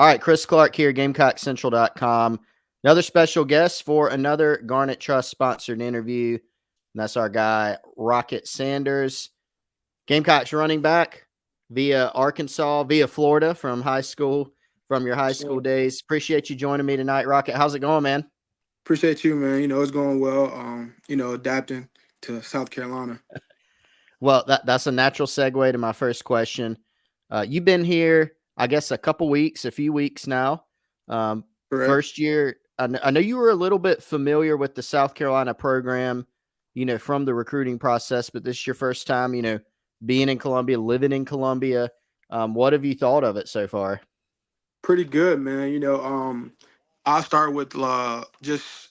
All right, Chris Clark here, GamecockCentral.com. Another special guest for another Garnet Trust sponsored interview. And that's our guy, Rocket Sanders. Gamecocks running back via Florida from high school, from your high school So days. Appreciate you joining me tonight, Rocket. How's it going, man? appreciate you, man. It's going well. Adapting to South Carolina. Well, that's a natural segue to my first question. You've been here, I guess, a few weeks now. Correct. First year, I know you were a little bit familiar with the South Carolina program, from the recruiting process, but this is your first time, being in Columbia, living in Columbia. What have you thought of it so far? Pretty good, man. I'll start with just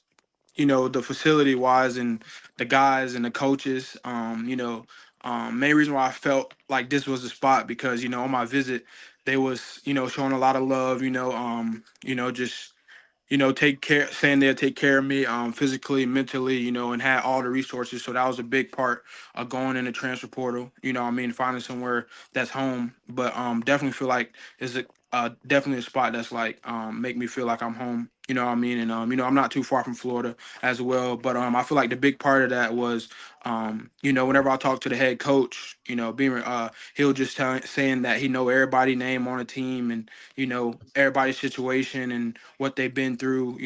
the facility wise and the guys and the coaches. Main reason why I felt like this was the spot because on my visit they was showing a lot of love. Just take care, saying they'll take care of me physically, mentally, and had all the resources. So that was a big part of going in the transfer portal. Finding somewhere that's home. But definitely feel like is a definitely a spot that's like make me feel like I'm home. And I'm not too far from Florida as well. But I feel like the big part of that was whenever I talk to the head coach, being he'll just saying that he know everybody name on the team and everybody's situation and what they've been through,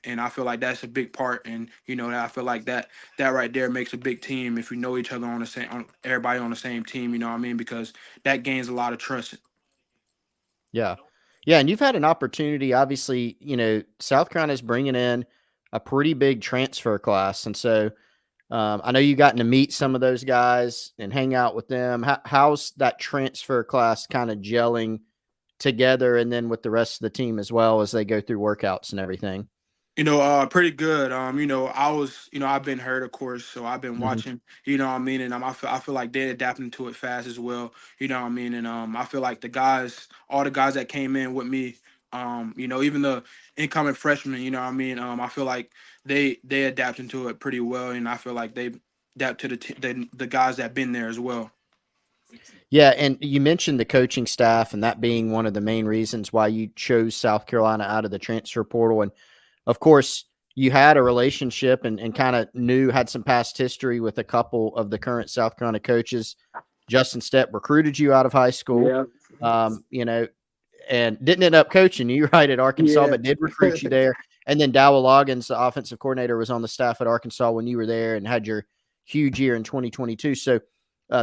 and I feel like that's a big part. And I feel like that right there makes a big team if you know each other on the same, on everybody on the same team. Because that gains a lot of trust. Yeah. Yeah. And you've had an opportunity, obviously, South Carolina's bringing in a pretty big transfer class. And so, I know you gotten to meet some of those guys and hang out with them. How's that transfer class kind of gelling together, and then with the rest of the team as well as they go through workouts and everything? Pretty good. I was, I've been hurt, of course, so I've been Hmm. watching, and I feel like they're adapting to it fast as well, and I feel like all the guys that came in with me, even the incoming freshmen, I feel like they adapting to it pretty well, and I feel like they adapt to the guys that been there as well. Yeah, and you mentioned the coaching staff, and that being one of the main reasons why you chose South Carolina out of the transfer portal. And of course, you had a relationship and kind of had some past history with a couple of the current South Carolina coaches. Justin Stepp recruited you out of high school, Yeah. um, you know, and didn't end up coaching you right at Arkansas, Yeah. but did recruit you there. And then Dowell Loggins, the offensive coordinator, was on the staff at Arkansas when you were there and had your huge year in 2022. So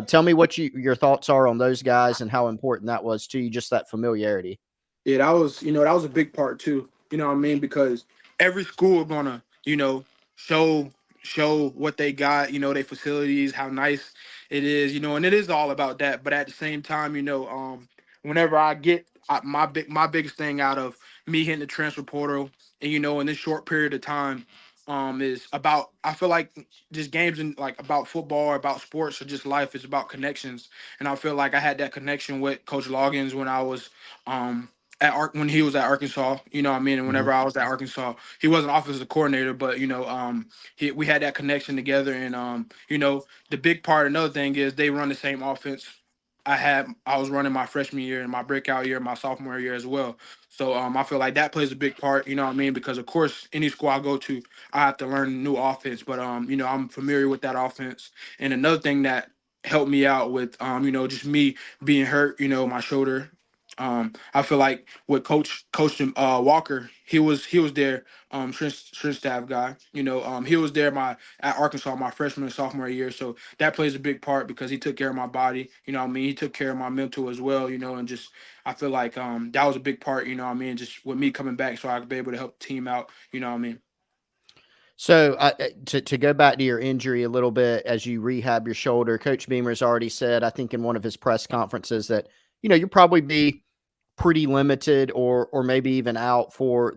tell me what your thoughts are on those guys and how important that was to you, just that familiarity. Yeah, that was a big part too. Because every school gonna, show show what they got, their facilities, how nice it is, and it is all about that. But at the same time, whenever my biggest thing out of me hitting the transfer portal and in this short period of time, is about I feel like just games and like about football or about sports or just life is about connections. And I feel like I had that connection with Coach Loggins when I was um when he was at Arkansas, and Hmm. whenever I was at Arkansas, he wasn't offensive coordinator, but we had that connection together, and the big part. Another thing is they run the same offense. I was running my freshman year and my breakout year, my sophomore year as well. So I feel like that plays a big part, because of course any school I go to, I have to learn a new offense, but I'm familiar with that offense. And another thing that helped me out with just me being hurt, my shoulder. I feel like with Coach Walker, he was there, strength staff guy. He was there at Arkansas my freshman and sophomore year, so that plays a big part because he took care of my body. He took care of my mental as well. And just I feel like that was a big part. Just with me coming back, so I could be able to help the team out. So to go back to your injury a little bit as you rehab your shoulder, Coach Beamer's already said, I think in one of his press conferences that you'll probably be pretty limited or maybe even out for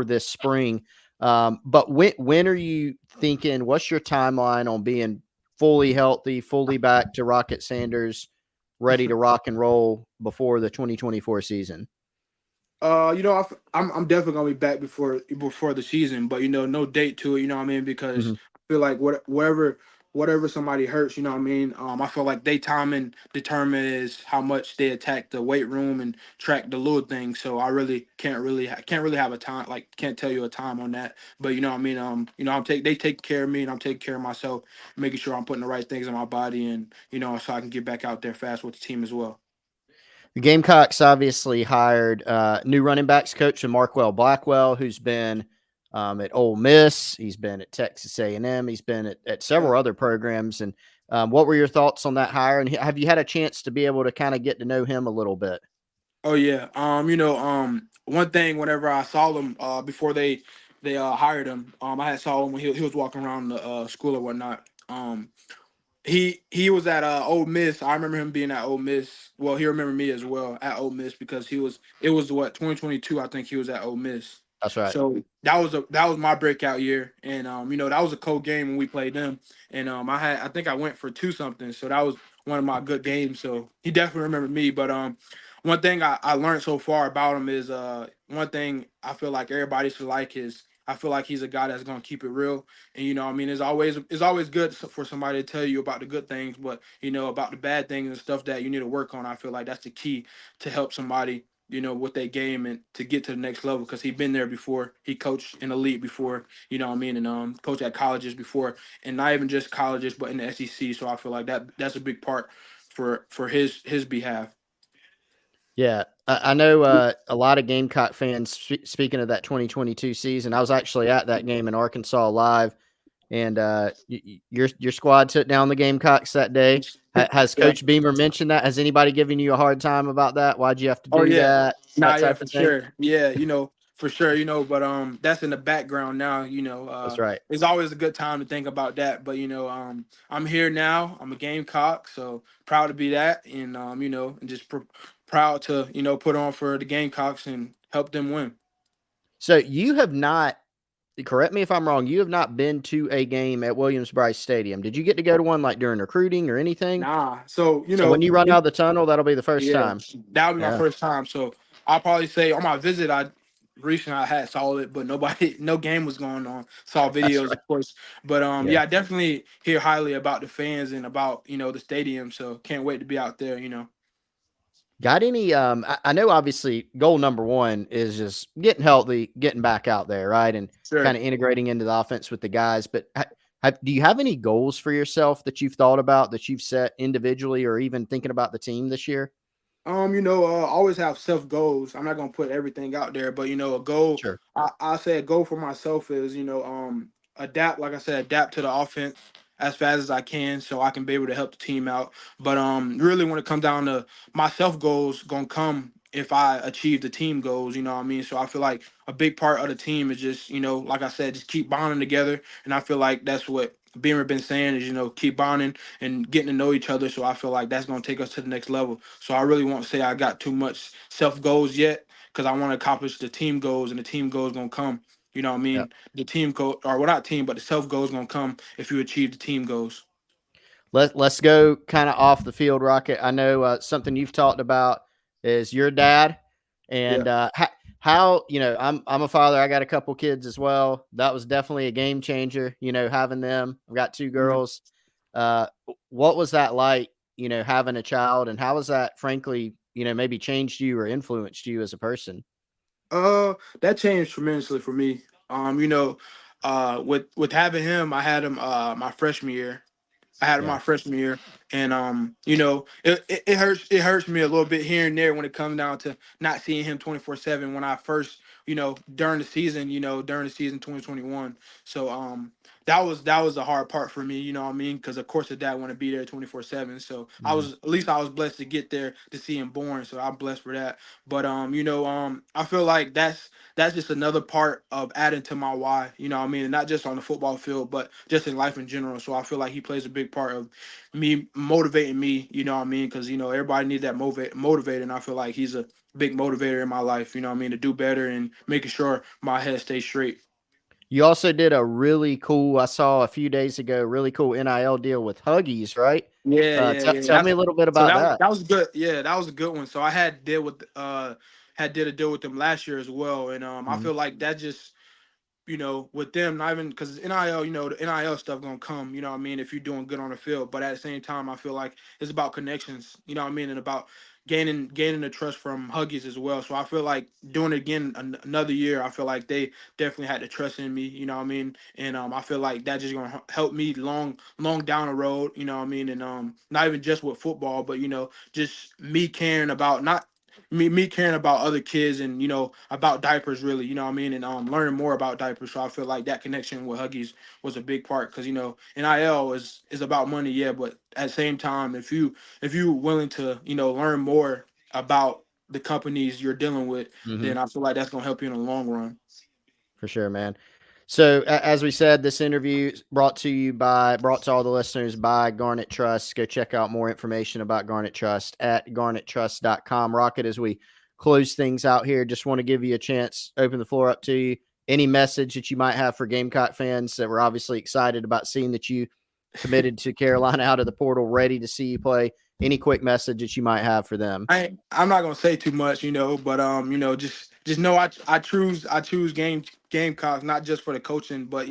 this spring. But when are you thinking? What's your timeline on being fully healthy, fully back to Rocket Sanders, ready to rock and roll before the 2024 season? I'm definitely gonna be back before the season, but no date to it. Because Hmm. I feel like whatever. whatever somebody hurts, you know what I mean? I feel like they timing determines how much they attack the weight room and track the little things. So I really can't really have a time, like can't tell you a time on that. But you know what I mean? They take care of me and I'm taking care of myself, making sure I'm putting the right things in my body and so I can get back out there fast with the team as well. The Gamecocks obviously hired new running backs coach and Blackwell, who's been at Ole Miss. He's been at Texas A&M. He's been at Yeah. several other programs. And what were your thoughts on that hire? And have you had a chance to be able to kind of get to know him a little bit? Oh yeah. One thing whenever I saw them before they hired him, I had saw him when he was walking around the school or whatnot. He was at Ole Miss. I remember him being at Ole Miss. Well, he remembered me as well at Ole Miss because it was what 2022. I think he was at Ole Miss. That's right. So that was my breakout year, and that was a cold game when we played them, and I think I went for two something. So that was one of my good games. So he definitely remembered me. But one thing I learned so far about him is one thing I feel like everybody should like is I feel like he's a guy that's gonna keep it real. And it's always good for somebody to tell you about the good things, but about the bad things and stuff that you need to work on. I feel like that's the key to help somebody with their game and to get to the next level because he's been there before. He coached in the league before, and coached at colleges before, and not even just colleges, but in the SEC. So I feel like that's a big part for his behalf. Yeah, I know a lot of Gamecock fans. Speaking of that 2022 season, I was actually at that game in Arkansas live, and your squad took down the Gamecocks that day. Has Yeah. Coach Beamer mentioned that? Has anybody given you a hard time about that? Why'd you have to Oh do yeah. that? Nah, That yeah, type for of thing. sure. Yeah, for sure, but that's in the background now, That's right. it's always a good time to think about that. But I'm here now. I'm a Gamecock, so proud to be that and and just proud to, put on for the Gamecocks and help them win. So you have not. Correct me if I'm wrong. You have not been to a game at Williams-Brice Stadium. Did you get to go to one like during recruiting or anything? Nah. So, So when you run out of the tunnel, that'll be the first yeah, time. that'll be my Yeah, first time. So I'll probably say on my visit, I recently I had saw it, but nobody, no game was going on. Saw that's videos, right. of course, but Yeah. yeah, I definitely hear highly about the fans and about the stadium. So can't wait to be out there. Got any? I know obviously goal number one is just getting healthy, getting back out there, right, and Sure. kind of integrating into the offense with the guys. But do you have any goals for yourself that you've thought about that you've set individually, or even thinking about the team this year? Always have self goals. I'm not gonna put everything out there, but a goal. Sure. I say a goal for myself is adapt. Like I said, adapt to the offense as fast as I can, so I can be able to help the team out. But really, when it comes down to my self goals, gonna come if I achieve the team goals. You know what I mean? So I feel like a big part of the team is just like I said, just keep bonding together, and I feel like that's what Beamer been saying is keep bonding and getting to know each other. So I feel like that's gonna take us to the next level. So I really won't say I got too much self goals yet because I want to accomplish the team goals, and the team goals gonna come. You know what I Yeah. mean? The team goal, or well, not team, but the self goals gonna come if you achieve the team goals. Let's go kind of off the field, Rocket. I know something you've talked about is your dad, and Yeah. how I'm a father. I got a couple kids as well. That was definitely a game changer. Having them. I've got two Mhm. girls. Uh, what was that like? Having a child, and how was that? Frankly, maybe changed you or influenced you as a person. That changed tremendously for me. With having him, I had him my freshman year. I had in Yeah. my freshman year, and it hurts me a little bit here and there when it comes down to not seeing him 24/7 when I first during the season 2021. So that was the hard part for me, you know what I mean? Because of course the dad want to be there 24/7. So Mhm. at least I was blessed to get there to see him born. So I'm blessed for that. But I feel like that's just another part of adding to my why, you know what I mean? And not just on the football field, but just in life in general. So I feel like he plays a big part of me motivating me, you know what I mean? Because, everybody needs that motivator. And I feel like he's a big motivator in my life, you know what I mean? To do better and making sure my head stays straight. You also did a really cool. I saw a few days ago. Really cool NIL deal with Huggies, right? Yeah, yeah, yeah. Tell me a little bit about that. That was good. Yeah, that was a good one. So I had did a deal with them last year as well. And I Mhm. feel like that just with them, not even because NIL, the NIL stuff gonna come, what I mean, if you're doing good on the field. But at the same time, I feel like it's about connections, what I mean, and about gaining the trust from Huggies as well. So I feel like doing it again another year, I feel like they definitely had the trust in me, what I mean, and I feel like that just gonna help me long down the road, what I mean, and not even just with football, but just me caring about not me caring about other kids and about diapers really, what I mean, and learning more about diapers. So I feel like that connection with Huggies was a big part because NIL is about money, yeah, but at the same time, if you willing to learn more about the companies you're dealing with, Hmm. then I feel like that's gonna help you in the long run. For sure, man. So as we said, this interview is brought to all the listeners by Garnet Trust. Go check out more information about Garnet Trust at garnettrust.com. Rocket, as we close things out here, just want to give you a chance, open the floor up to you. Any message that you might have for Gamecock fans that were obviously excited about seeing that you committed to Carolina out of the portal, ready to see you play. Any quick message that you might have for them? I'm not gonna say too much, but just know I choose Gamecocks not just for the coaching, but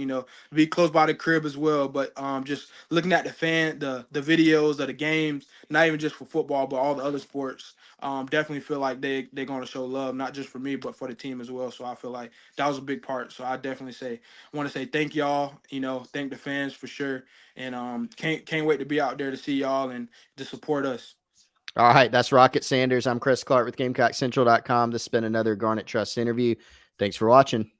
be close by the crib as well. But just looking at the videos of the games, not even just for football, but all the other sports. Definitely feel like they're gonna show love, not just for me, but for the team as well. So I feel like that was a big part. So I definitely want to say thank y'all. Thank the fans for sure, and can't wait to be out there to see y'all and to support us. All right, that's Rocket Sanders. I'm Chris Clark with GamecockCentral.com. This has been another Garnet Trust interview. Thanks for watching.